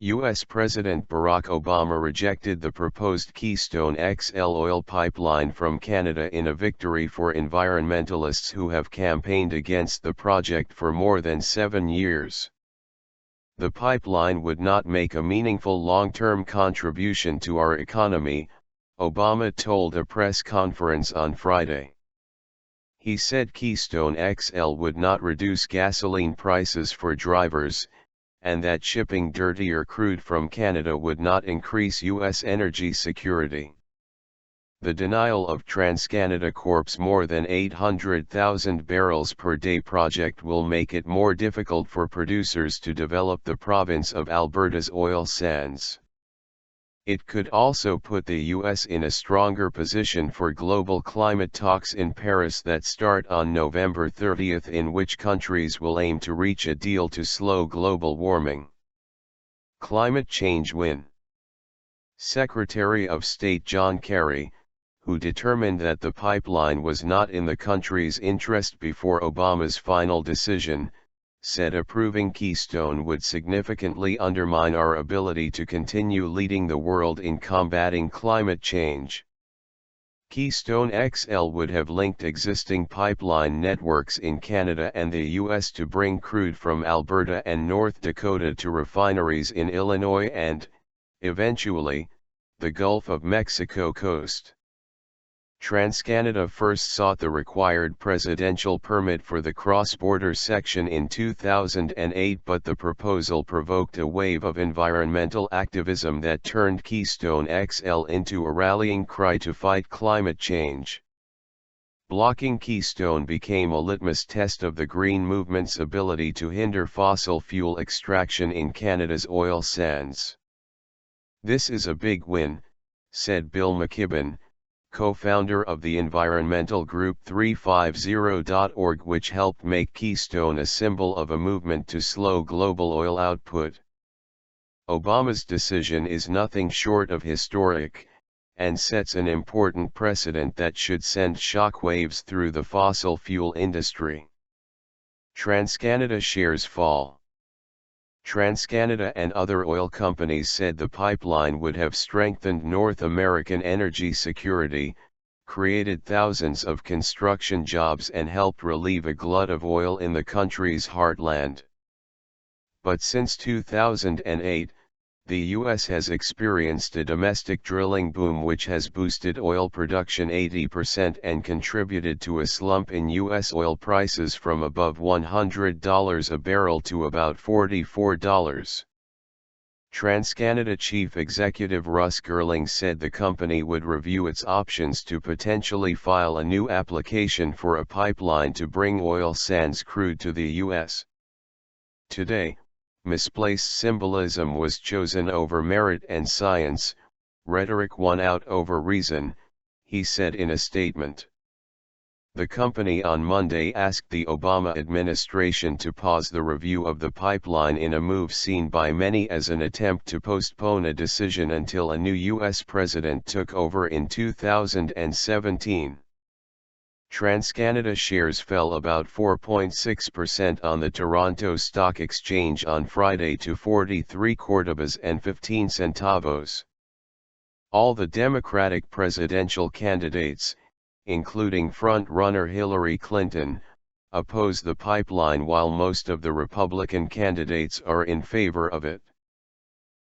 U.S. President Barack Obama rejected the proposed Keystone XL oil pipeline from Canada in a victory for environmentalists who have campaigned against the project for more than 7 years. The pipeline would not make a meaningful long-term contribution to our economy, Obama told a press conference on Friday. He said Keystone XL would not reduce gasoline prices for drivers, and that shipping dirtier crude from Canada would not increase U.S. energy security. The denial of TransCanada Corp's more than 800,000 barrels per day project will make it more difficult for producers to develop the province of Alberta's oil sands. It could also put the U.S. in a stronger position for global climate talks in Paris that start on November 30, in which countries will aim to reach a deal to slow global warming. Climate change win. Secretary of State John Kerry, who determined that the pipeline was not in the country's interest before Obama's final decision, said approving Keystone would significantly undermine our ability to continue leading the world in combating climate change. Keystone XL would have linked existing pipeline networks in Canada and the U.S. to bring crude from Alberta and North Dakota to refineries in Illinois and, eventually, the Gulf of Mexico coast. TransCanada first sought the required presidential permit for the cross-border section in 2008, but the proposal provoked a wave of environmental activism that turned Keystone XL into a rallying cry to fight climate change. Blocking Keystone became a litmus test of the Green Movement's ability to hinder fossil fuel extraction in Canada's oil sands. "This is a big win," said Bill McKibben, co-founder of the environmental group 350.org, which helped make Keystone a symbol of a movement to slow global oil output. Obama's decision is nothing short of historic, and sets an important precedent that should send shockwaves through the fossil fuel industry. TransCanada shares fall. TransCanada and other oil companies said the pipeline would have strengthened North American energy security, created thousands of construction jobs and helped relieve a glut of oil in the country's heartland. But since 2008, the U.S. has experienced a domestic drilling boom which has boosted oil production 80% and contributed to a slump in U.S. oil prices from above $100 a barrel to about $44. TransCanada Chief Executive Russ Girling said the company would review its options to potentially file a new application for a pipeline to bring oil sands crude to the U.S. Today, misplaced symbolism was chosen over merit and science, rhetoric won out over reason, he said in a statement. The company on Monday asked the Obama administration to pause the review of the pipeline in a move seen by many as an attempt to postpone a decision until a new U.S. president took over in 2017. TransCanada shares fell about 4.6% on the Toronto Stock Exchange on Friday to 43 Cordobas and 15 centavos. All the Democratic presidential candidates, including front-runner Hillary Clinton, oppose the pipeline while most of the Republican candidates are in favor of it.